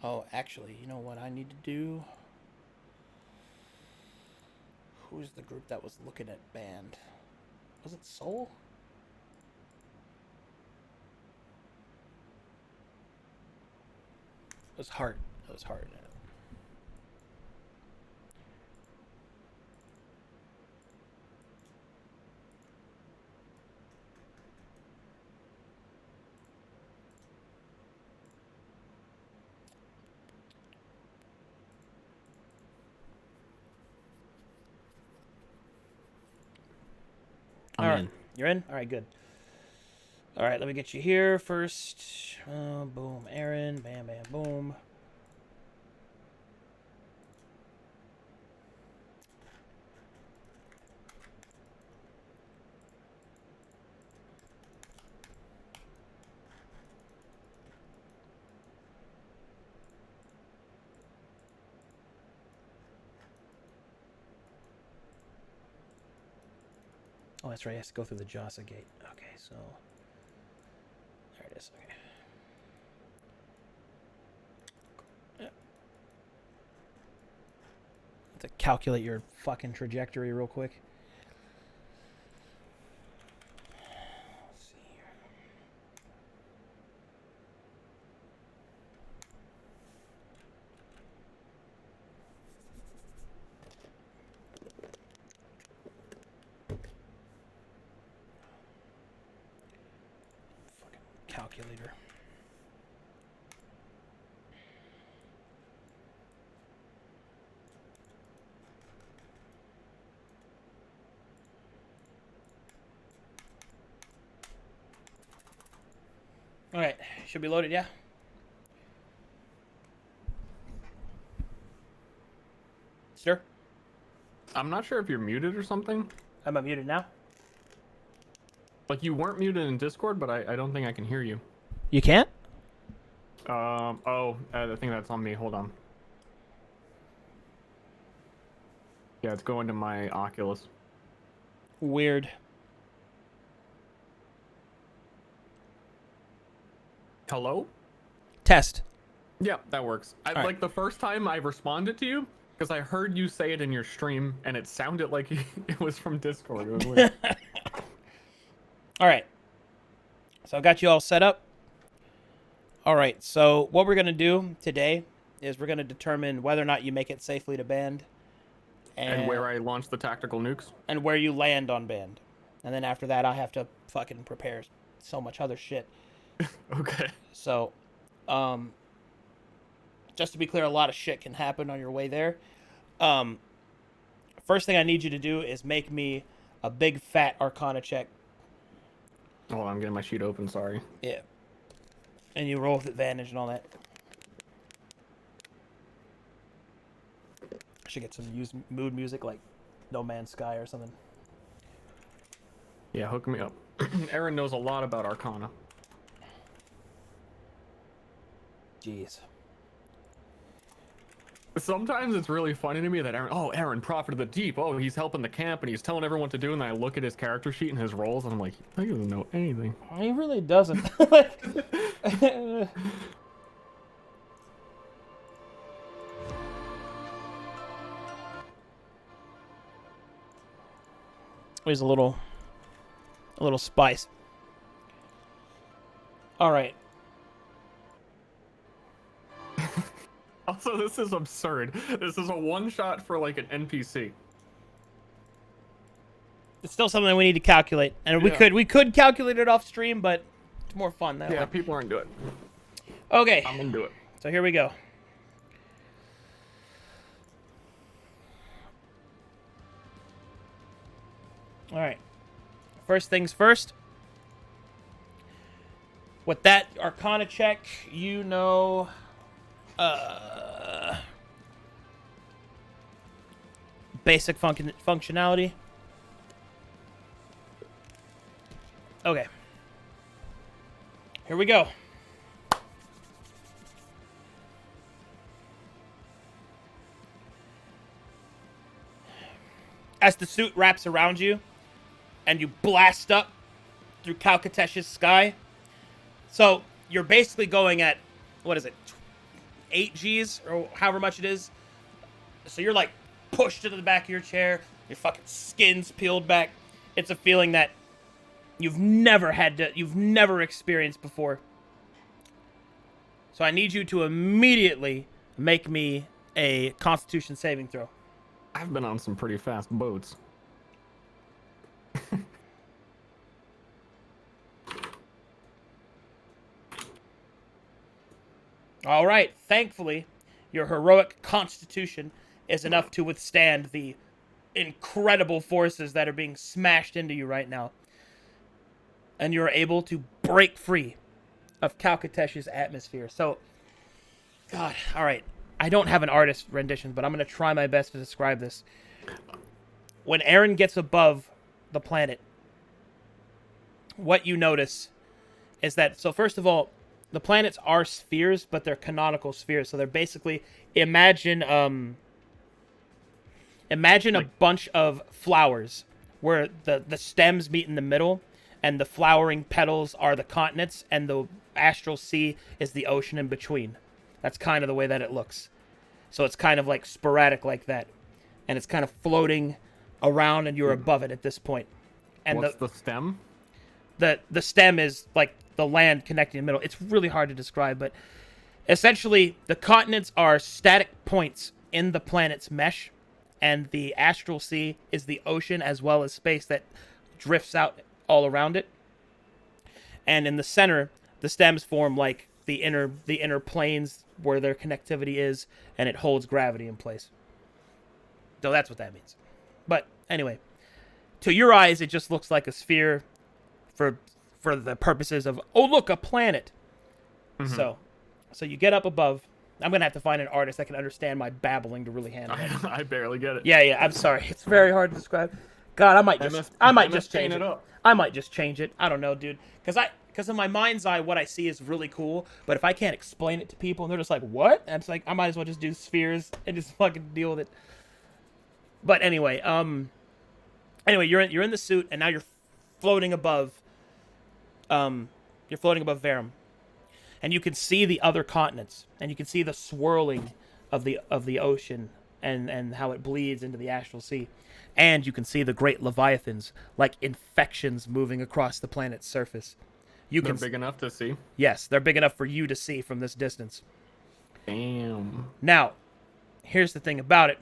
Oh, actually, you know what I need to do? Who's the group that was looking at band? Was it Soul? It was Heart. It was Heart. All I'm right. in. You're in? All right, good. All right, let me get you here first. Boom, Erin. Bam, bam, boom. Oh, that's right. It has to go through the Jasa gate. Okay, so there it is. Okay. Yeah. To calculate your fucking trajectory real quick. Let's see here. Fucking calculator. All right, should be loaded, yeah? Sir? I'm not sure if you're muted or something. Am I muted now? Like you weren't muted in Discord, but I don't think I can hear you. You can't? I think that's on me. Hold on. Yeah, it's going to my Oculus. Weird. Hello? Test. Yeah, that works. right. Like the first time I responded to you, because I heard you say it in your stream, and it sounded like it was from Discord. It was weird. All right. So I got you all set up. All right. So what we're going to do today is we're going to determine whether or not you make it safely to band. And where I launch the tactical nukes. And where you land on band. And then after that, I have to fucking prepare so much other shit. Okay. So, just to be clear, a lot of shit can happen on your way there. First thing I need you to do is make me a big fat Arcana check. Oh, I'm getting my sheet open. Sorry. Yeah. And you roll with advantage and all that. I should get some mood music like No Man's Sky or something. Yeah, hook me up. Erin knows a lot about Arcana. Jeez. Sometimes it's really funny to me that Aaron, Prophet of the Deep. Oh, he's helping the camp and he's telling everyone what to do. And then I look at his character sheet and his roles, and I'm like, he doesn't know anything. He really doesn't. There's a little spice. All right. Also, this is absurd. This is a one shot for like an NPC. It's still something that we need to calculate, and we could calculate it off stream, but it's more fun that way. Yeah, people aren't doing it. Okay. I'm gonna do it. So here we go. All right. First things first. With that Arcana check, you know, basic functionality. Okay. Here we go. As the suit wraps around you, and you blast up through Calcatesh's sky. So you're basically going at, what is it, 8 G's or however much it is. So you're like pushed into the back of your chair. Your fucking skin's peeled back. It's a feeling that you've never experienced before. So I need you to immediately make me a Constitution saving throw. I've been on some pretty fast boats. All right. Thankfully, your heroic Constitution is enough to withstand the incredible forces that are being smashed into you right now. And you're able to break free of Calcatesh's atmosphere. So, God, all right. I don't have an artist rendition, but I'm going to try my best to describe this. When Erin gets above the planet, what you notice is that, so first of all, the planets are spheres, but they're canonical spheres. So they're basically, imagine a bunch of flowers where the stems meet in the middle, and the flowering petals are the continents, and the astral sea is the ocean in between. That's kind of the way that it looks. So it's kind of like sporadic like that. And it's kind of floating around, and you're above it at this point. And what's the stem? The stem is like the land connecting the middle. It's really hard to describe, but essentially the continents are static points in the planet's mesh, and the astral sea is the ocean as well as space that drifts out all around it. And in the center, the stems form like the inner planes where their connectivity is, and it holds gravity in place. So that's what that means. But anyway, to your eyes, it just looks like a sphere for the purposes of, oh, look, a planet. Mm-hmm. So you get up above. I'm going to have to find an artist that can understand my babbling to really handle it. I barely get it. Yeah, I'm sorry. It's very hard to describe. God, I might just change it. I might just change it. I don't know, dude. Because in my mind's eye, what I see is really cool. But if I can't explain it to people and they're just like, what? And it's like, I might as well just do spheres and just fucking deal with it. But anyway, you're in the suit, and now you're floating above. You're floating above Verum, and you can see the other continents, and you can see the swirling of the ocean and how it bleeds into the astral sea, and you can see the great leviathans like infections moving across the planet's surface. They're big enough to see. Yes, they're big enough for you to see from this distance. Damn. Now, here's the thing about it.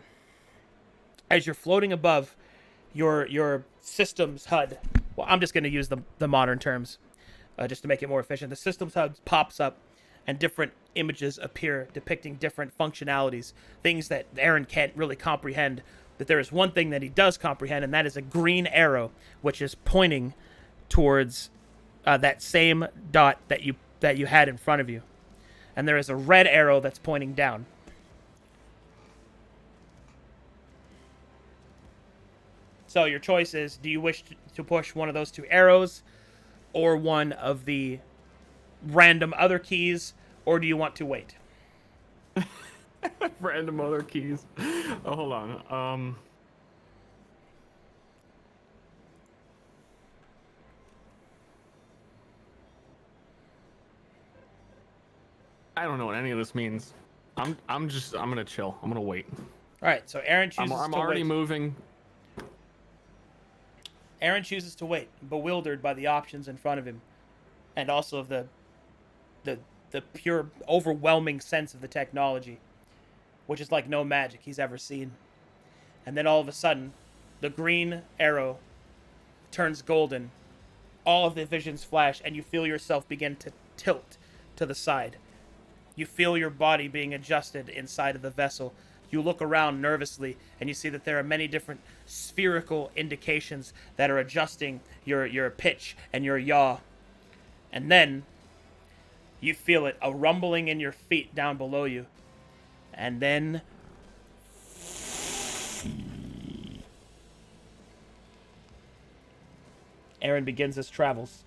As you're floating above, your system's HUD. Well, I'm just going to use the modern terms, just to make it more efficient. The system's HUD pops up, and different images appear depicting different functionalities, things that Erin can't really comprehend. But there is one thing that he does comprehend, and that is a green arrow, which is pointing towards that same dot that you had in front of you, and there is a red arrow that's pointing down. So your choice is, do you wish to push one of those two arrows or one of the random other keys, or do you want to wait? Random other keys. Oh, hold on. I don't know what any of this means. I'm gonna chill. I'm gonna wait. All right, so Erin chooses I'm to already wait. moving. Erin chooses to wait, bewildered by the options in front of him, and also of the pure, overwhelming sense of the technology, which is like no magic he's ever seen. And then all of a sudden, the green arrow turns golden. All of the visions flash, and you feel yourself begin to tilt to the side. You feel your body being adjusted inside of the vessel. You look around nervously, and you see that there are many different spherical indications that are adjusting your pitch and your yaw. And then you feel it, a rumbling in your feet down below you. And then Erin begins his travels.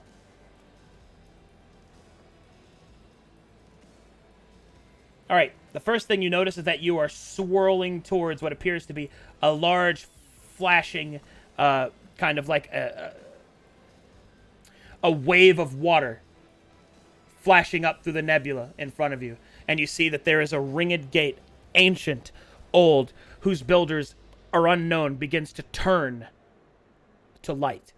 All right, the first thing you notice is that you are swirling towards what appears to be a large, flashing, kind of like a wave of water flashing up through the nebula in front of you. And you see that there is a ringed gate, ancient, old, whose builders are unknown, begins to turn to light.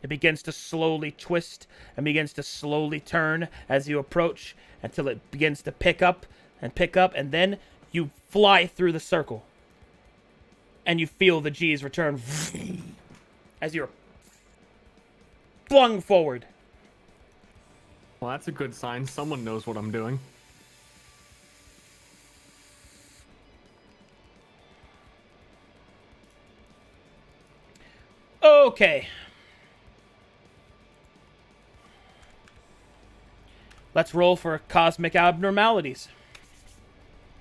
It begins to slowly twist and begins to slowly turn as you approach until it begins to pick up, and then you fly through the circle. And you feel the G's return as you're flung forward. Well, that's a good sign. Someone knows what I'm doing. Okay. Let's roll for cosmic abnormalities.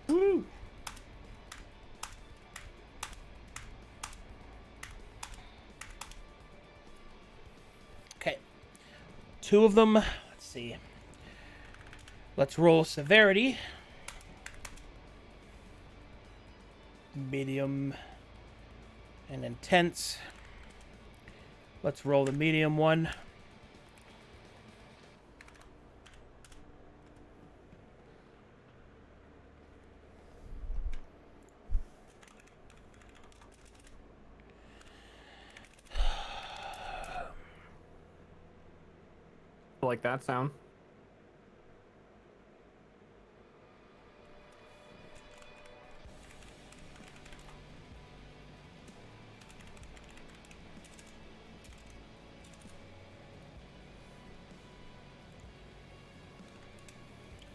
Woo! Okay. 2 of them. Let's see. Let's roll severity. Medium and intense. Let's roll the medium one. Like that sound?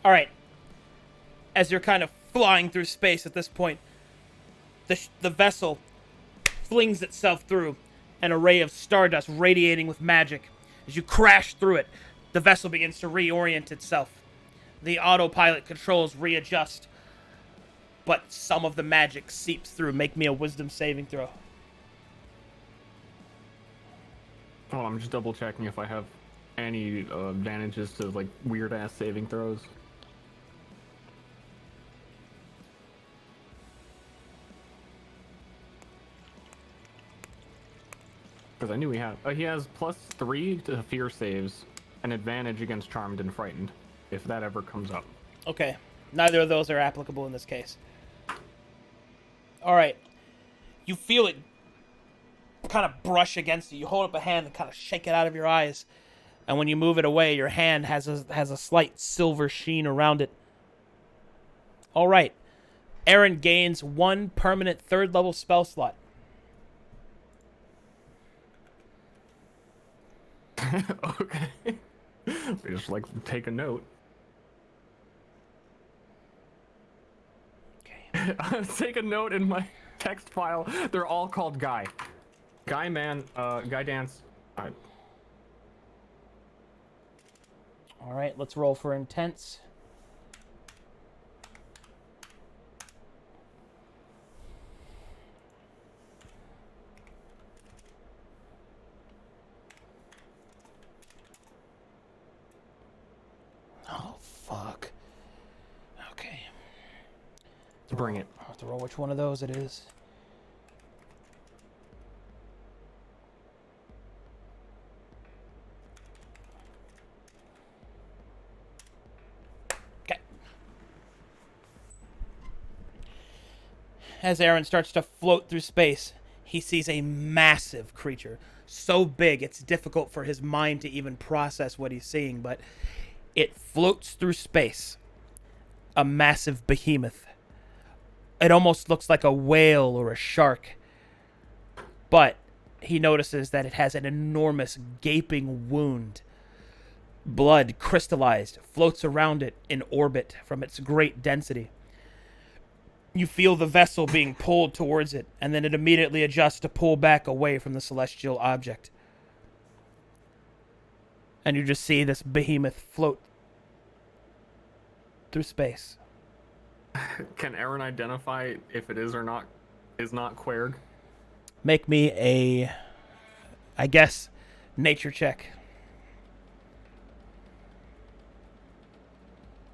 All right. As you're kind of flying through space at this point, the vessel flings itself through an array of stardust radiating with magic. As you crash through it, the vessel begins to reorient itself. The autopilot controls readjust, but some of the magic seeps through. Make me a wisdom saving throw. Oh, I'm just double checking if I have any advantages to like weird ass saving throws. Because I knew he had. He has +3 to fear saves, an advantage against charmed and frightened, if that ever comes up. Okay. Neither of those are applicable in this case. All right. You feel it kind of brush against you. You hold up a hand and kind of shake it out of your eyes. And when you move it away, your hand has a slight silver sheen around it. All right. Erin gains 1 permanent 3rd level spell slot. Okay. Just like take a note. Okay. Take a note in my text file. They're all called Guy. Guy Man, Guy Dance. Alright. All right, let's roll for intense. Oh, fuck. Okay. Bring it. I'll have to roll which one of those it is. Okay. As Erin starts to float through space, he sees a massive creature. So big, it's difficult for his mind to even process what he's seeing, but it floats through space. A massive behemoth. It almost looks like a whale or a shark. But he notices that it has an enormous gaping wound. Blood, crystallized, floats around it in orbit from its great density. You feel the vessel being pulled towards it, and then it immediately adjusts to pull back away from the celestial object. And you just see this behemoth float through space. Can Erin identify if it is or not is not Querg? Make me a, I guess, nature check.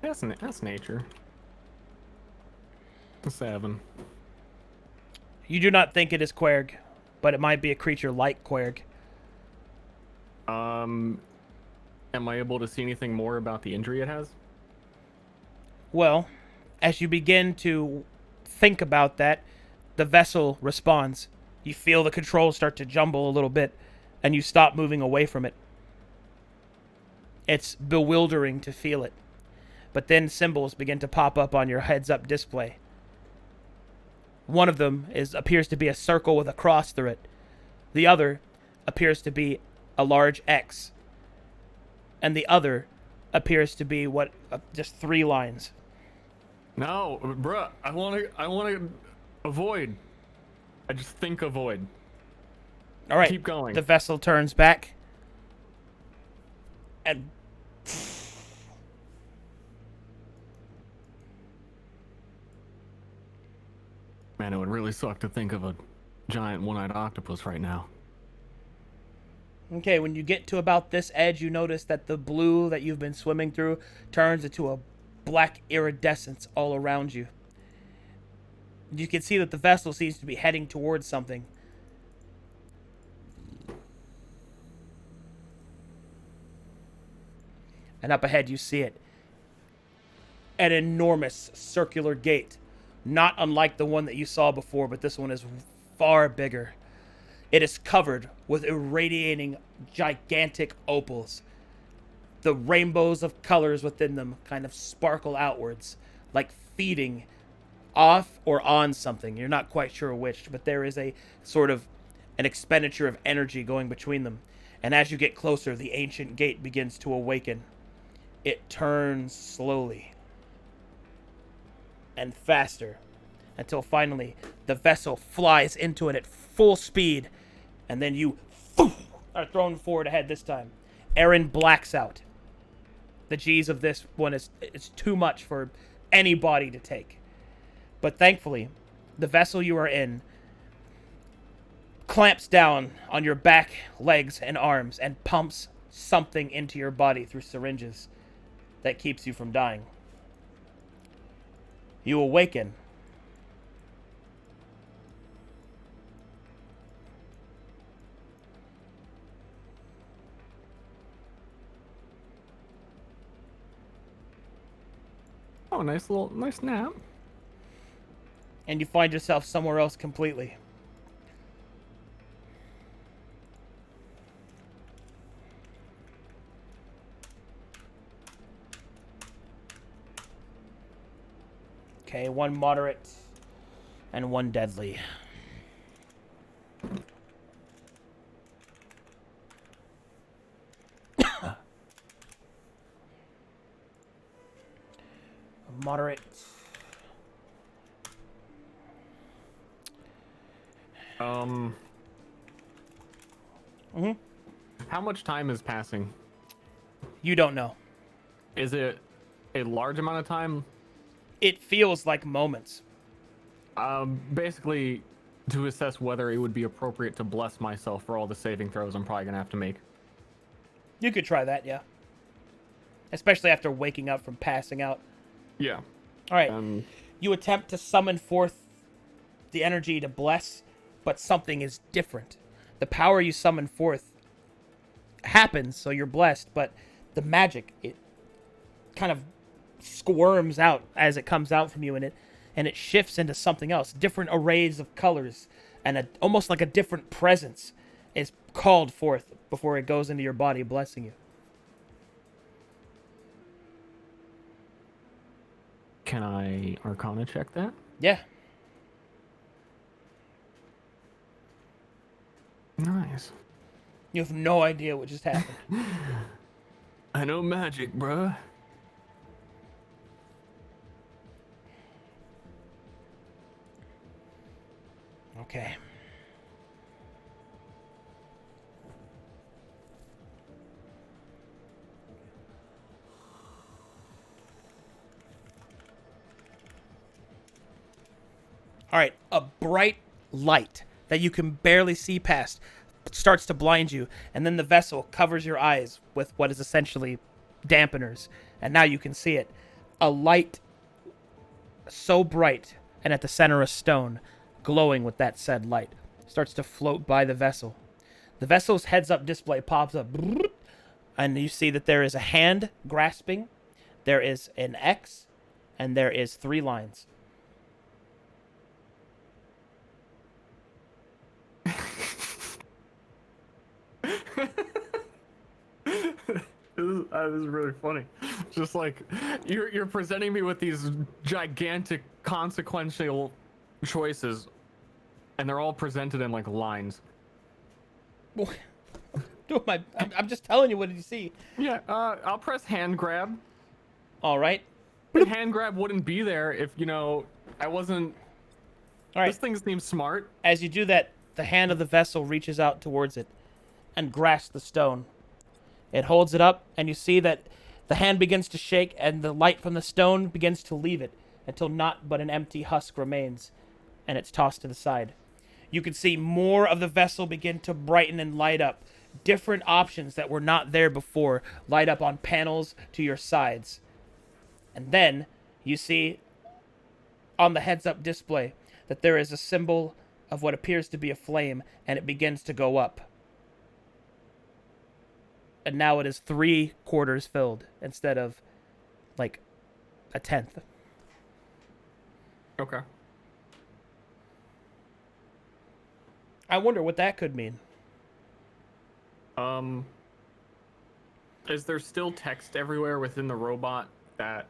That's nature. 7. You do not think it is Querg, but it might be a creature like Querg. Am I able to see anything more about the injury it has? Well, as you begin to think about that, the vessel responds. You feel the controls start to jumble a little bit, and you stop moving away from it. It's bewildering to feel it. But then symbols begin to pop up on your heads-up display. One of them appears to be a circle with a cross through it. The other appears to be a large X. And the other appears to be just 3 lines. No, bruh. I want to avoid. I just think avoid. All right. Keep going. The vessel turns back. And Man, it would really suck to think of a giant one-eyed octopus right now. okay, when you get to about this edge, you notice that the blue that you've been swimming through turns into a black iridescence all around you. You can see that the vessel seems to be heading towards something. And up ahead, you see it. An enormous circular gate. Not unlike the one that you saw before, but this one is far bigger. It is covered with irradiating gigantic opals. The rainbows of colors within them kind of sparkle outwards, like feeding off or on something. You're not quite sure which, but there is a sort of an expenditure of energy going between them. And as you get closer, the ancient gate begins to awaken. It turns slowly and faster until finally the vessel flies into it at full speed, and then you are thrown forward ahead this time. Erin blacks out. The G's of this one is too much for any body to take. But thankfully, the vessel you are in clamps down on your back, legs, and arms and pumps something into your body through syringes that keeps you from dying. You awaken. Oh, nice nap. And you find yourself somewhere else completely. Okay, 1 moderate and 1 deadly. Moderate. How much time is passing? You don't know. Is it a large amount of time? It feels like moments. Basically, to assess whether it would be appropriate to bless myself for all the saving throws I'm probably gonna have to make. You could try that, yeah. Especially after waking up from passing out. Yeah. All right. You attempt to summon forth the energy to bless, but something is different. The power you summon forth happens, so you're blessed, but the magic, it kind of squirms out as it comes out from you, and it shifts into something else. Different arrays of colors, and almost like a different presence is called forth before it goes into your body, blessing you. Can I Arcana check that? Yeah. Nice. You have no idea what just happened. I know magic, bruh. Okay. All right, a bright light that you can barely see past starts to blind you, and then the vessel covers your eyes with what is essentially dampeners, and now you can see it. A light so bright, and at the center a stone, glowing with that said light, starts to float by the vessel. The vessel's heads-up display pops up, And you see that there is a hand grasping, there is an X, and there is 3 lines. This is really funny. Just like you're presenting me with these gigantic consequential choices, and they're all presented in like lines. I'm just telling you, what did you see? Yeah, I'll press hand grab. All right. The hand grab wouldn't be there if, you know, I wasn't. All right. This thing seems smart. As you do that, the hand of the vessel reaches out towards it and grasps the stone. It holds it up, and you see that the hand begins to shake, and the light from the stone begins to leave it until naught but an empty husk remains, and it's tossed to the side. You can see more of the vessel begin to brighten and light up. Different options that were not there before light up on panels to your sides. And then you see on the heads-up display that there is a symbol of what appears to be a flame, and it begins to go up. And now it is 3/4 filled instead of like a 1/10. Okay. I wonder what that could mean. Is there still text everywhere within the robot that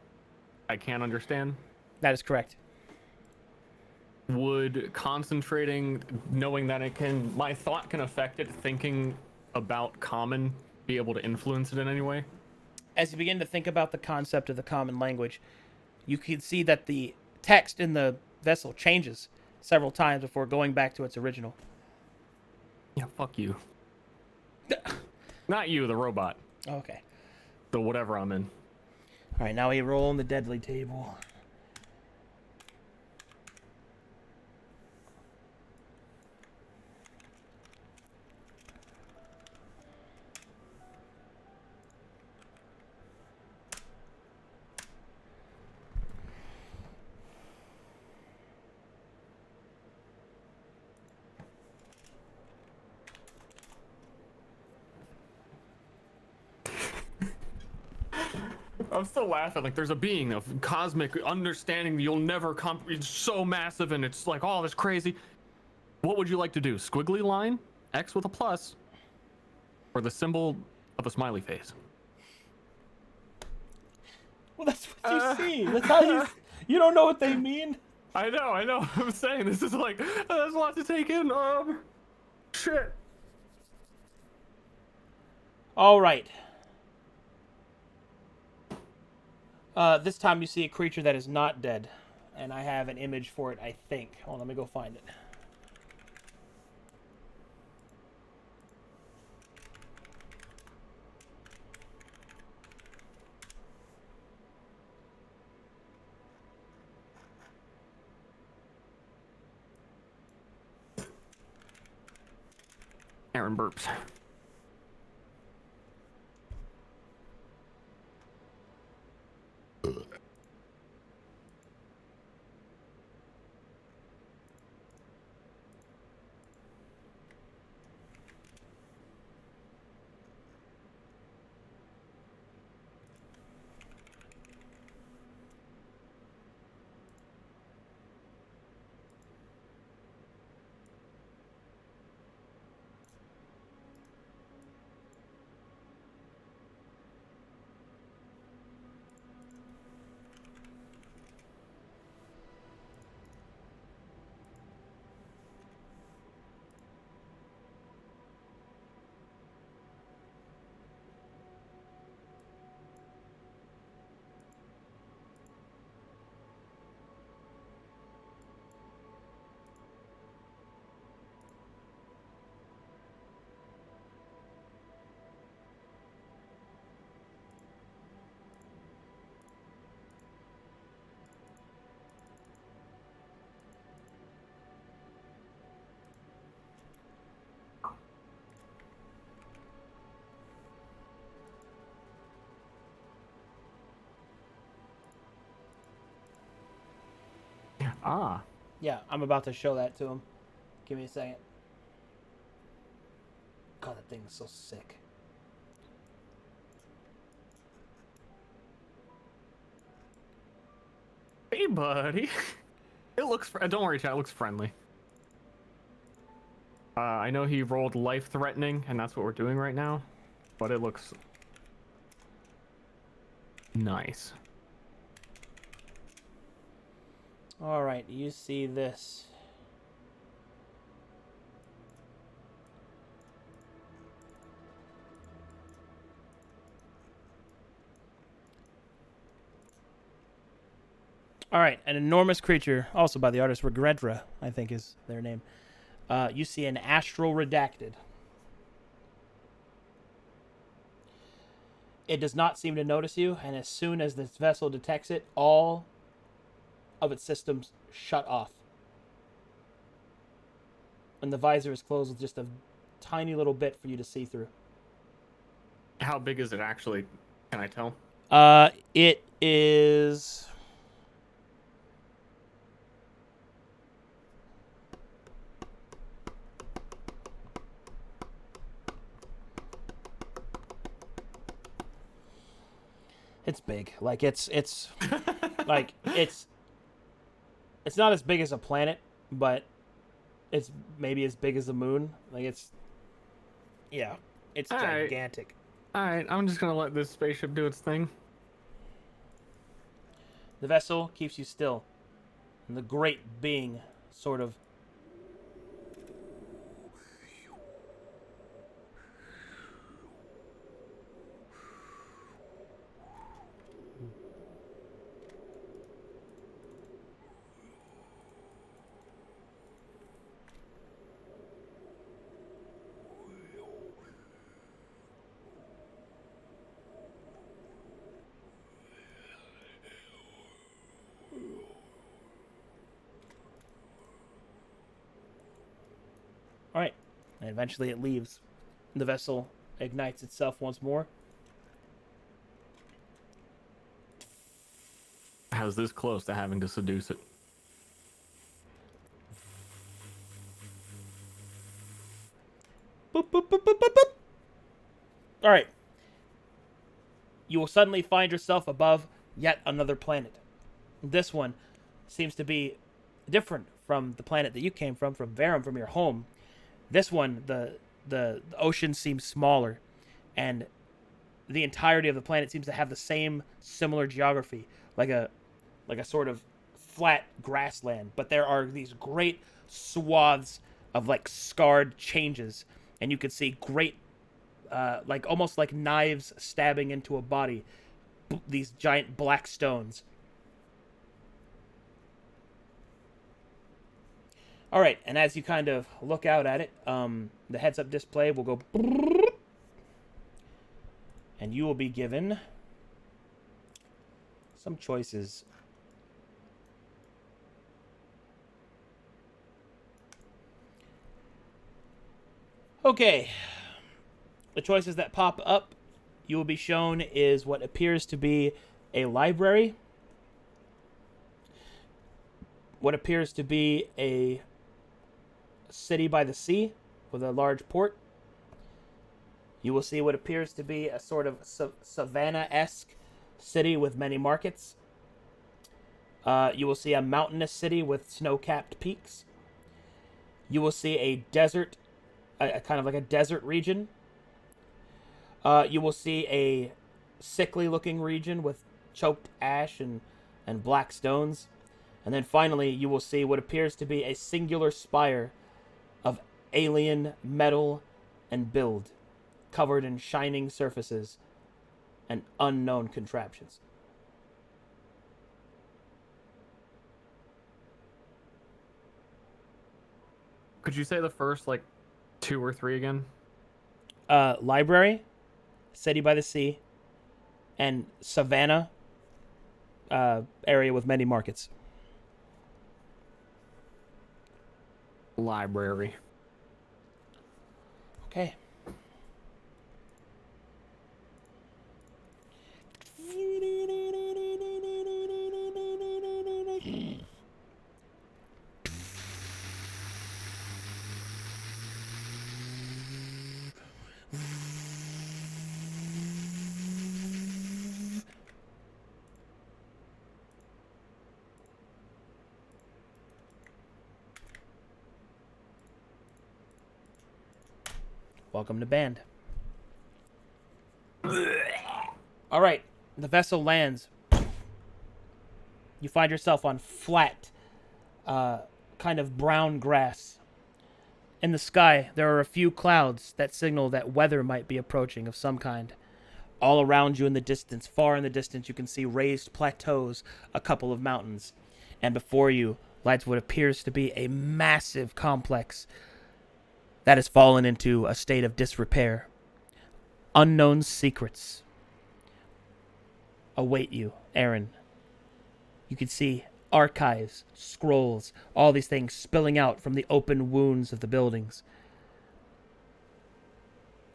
I can't understand? That is correct. Would concentrating, knowing that my thought can affect it, thinking about common, be able to influence it in any way? As you begin to think about the concept of the common language, you can see that the text in the vessel changes several times before going back to its original. Yeah, fuck you. Not you, the robot. Okay. The whatever I'm in. All right, now we roll on the deadly table. I'm still laughing. Like, there's a being of cosmic understanding that you'll never it's so massive, and it's like all this crazy. What would you like to do? Squiggly line, X with a plus, or the symbol of a smiley face? Well, that's what you see. That's how you don't know what they mean. I know. I'm saying this is like there's a lot to take in. Shit. All right. This time you see a creature that is not dead, and I have an image for it, I think. Hold on, let me go find it. Erin burps. Ah. Yeah, I'm about to show that to him. Give me a second. God, that thing is so sick. buddy. It looks. Don't worry, chat. It looks friendly. I know he rolled life-threatening, and that's what we're doing right now. But it looks nice. All right, you see this. All right, an enormous creature, also by the artist Regredra, I think is their name. You see an astral redacted. It does not seem to notice you, and as soon as this vessel detects it, all of its systems shut off. And the visor is closed with just a tiny little bit for you to see through. How big is it actually? Can I tell? It is... It's big. Like it's like it's not as big as a planet, but it's maybe as big as the moon. Like it's gigantic. All right, I'm just gonna let this spaceship do its thing. The vessel keeps you still, and the great being sort of all right, and eventually it leaves. The vessel ignites itself once more. I was this close to having to seduce it. Boop, boop, boop, boop, boop, boop. All right. You will suddenly find yourself above yet another planet. This one seems to be different from the planet that you came from Verum, from your home. This one, the ocean seems smaller, and the entirety of the planet seems to have the same similar geography, like a sort of flat grassland. But there are these great swaths of like scarred changes, and you can see great, like almost like knives stabbing into a body. These giant black stones. All right, and as you kind of look out at it, the heads-up display will go, and you will be given some choices. Okay, the choices that pop up, you will be shown is what appears to be a library, what appears to be a city by the sea with a large port. You will see what appears to be a sort of savannah-esque city with many markets. You will see a mountainous city with snow-capped peaks. You will see a desert, a kind of like a desert region. You will see a sickly-looking region with choked ash and black stones. And then finally, you will see what appears to be a singular spire of alien metal and build, covered in shining surfaces and unknown contraptions. Could you say the first, like, 2 or 3 again? Library, city by the sea, and savannah area with many markets. Library. Okay. Welcome to band. All right, the vessel lands. You find yourself on flat, kind of brown grass. In the sky, there are a few clouds that signal that weather might be approaching of some kind. All around you in the distance, far in the distance, you can see raised plateaus, a couple of mountains. And before you lies what appears to be a massive complex that has fallen into a state of disrepair. Unknown secrets await you, Erin. You can see archives, scrolls, all these things spilling out from the open wounds of the buildings.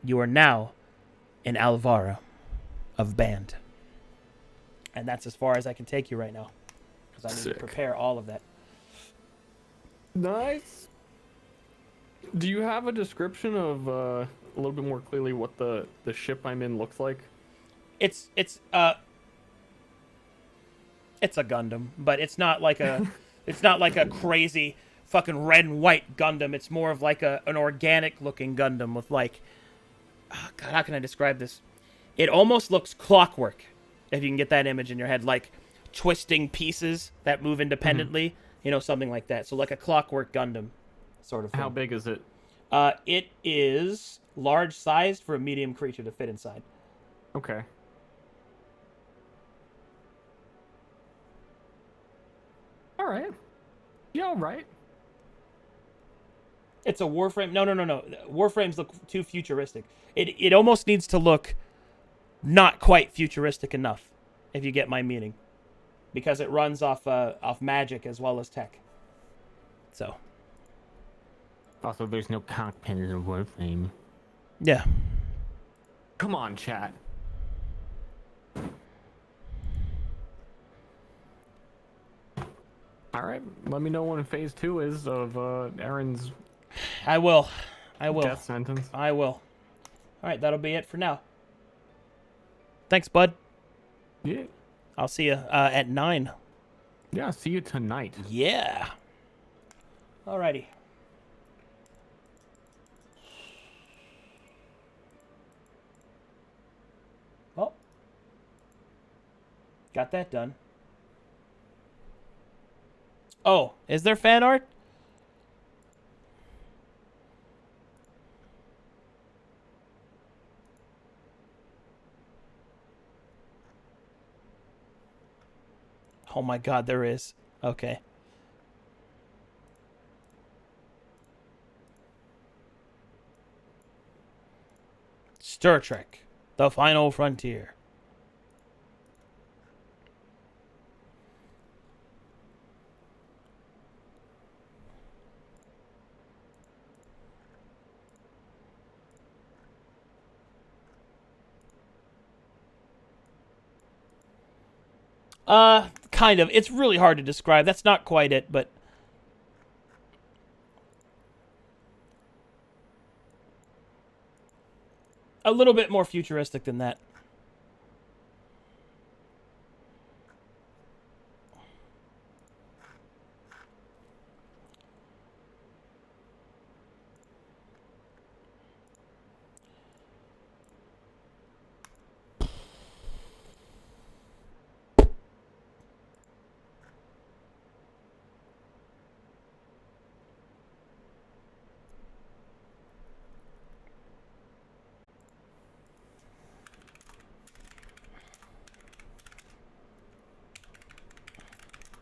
You are now in Alvara of Band. And that's as far as I can take you right now. Because I need to prepare all of that. Nice. Do you have a description of a little bit more clearly what the ship I'm in looks like? It's a Gundam, but it's not like a crazy fucking red and white Gundam. It's more of like an organic looking Gundam with like, oh God, how can I describe this? It almost looks clockwork, if you can get that image in your head, like twisting pieces that move independently, something like that. So like a clockwork Gundam sort of thing. How big is it? It is large sized for a medium creature to fit inside. Okay. All right. Yeah, all right. It's a Warframe. No. Warframes look too futuristic. It almost needs to look not quite futuristic enough, if you get my meaning. Because it runs off magic as well as tech. So. Also, there's no cockpit in a Warframe. Yeah. Come on, chat. All right, let me know when phase 2 is of Erin's I will. death sentence. I will. All right, that'll be it for now. Thanks, bud. Yeah. I'll see you at 9. Yeah, see you tonight. Yeah. Alrighty. Well, got that done. Oh, is there fan art? Oh my God, there is. Okay. Star Trek: The Final Frontier. Kind of. It's really hard to describe. That's not quite it, but a little bit more futuristic than that.